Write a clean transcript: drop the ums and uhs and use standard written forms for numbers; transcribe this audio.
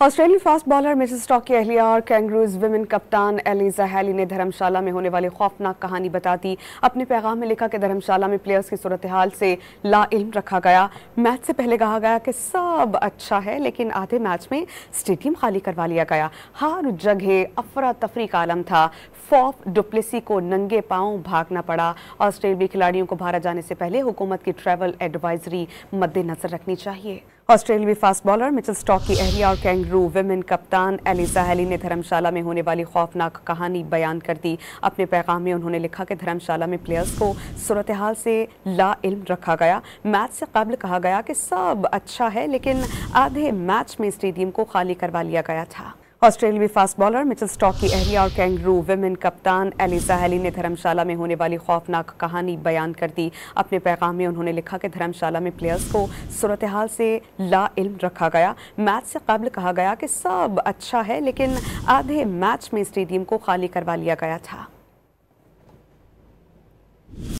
Australian fast bowler Mitchell stock की अहलिया और kangaroos women कप्तान एलिजा हेली ने धर्मशाला में होने वाली खौफनाक कहानी बता दी। अपने पैगाम में लिखा कि धर्मशाला में प्लेयर्स की सूरत हाल से लाइल्म रखा गया। मैच से पहले कहा गया कि सब अच्छा है, लेकिन आधे मैच में स्टेडियम खाली करवा लिया गया। हर जगह अफरा तफरी का आलम था। फॉफ डुप्लेसी को नंगे पांव भागना पड़ा। ऑस्ट्रेलियाई खिलाड़ियों को भारत जाने से पहले हुकूमत की ट्रैवल एडवाइजरी मद्देनजर रखनी चाहिए। ऑस्ट्रेलियाई फास्ट बॉलर मिचेल स्टॉक की अहलिया और कैंगरू विमेन कप्तान एलिजा हेली ने धर्मशाला में होने वाली खौफनाक कहानी बयान कर दी। अपने पैगाम में उन्होंने लिखा कि धर्मशाला में प्लेयर्स को सूरत हाल से लाइल्म रखा गया। मैच से कबल कहा गया कि सब अच्छा है, लेकिन आधे मैच में स्टेडियम को खाली करवा लिया गया था। ऑस्ट्रेलियाई फास्ट बॉलर मिचेल स्टॉक की अहलिया और कैंगरू विमेन कप्तान एलिजा हेली ने धर्मशाला में होने वाली खौफनाक कहानी बयान कर दी। अपने पैगाम में उन्होंने लिखा कि धर्मशाला में प्लेयर्स को सूरत हाल से लाइल्म रखा गया। मैच से कबल कहा गया कि सब अच्छा है, लेकिन आधे मैच में स्टेडियम को खाली करवा लिया गया था।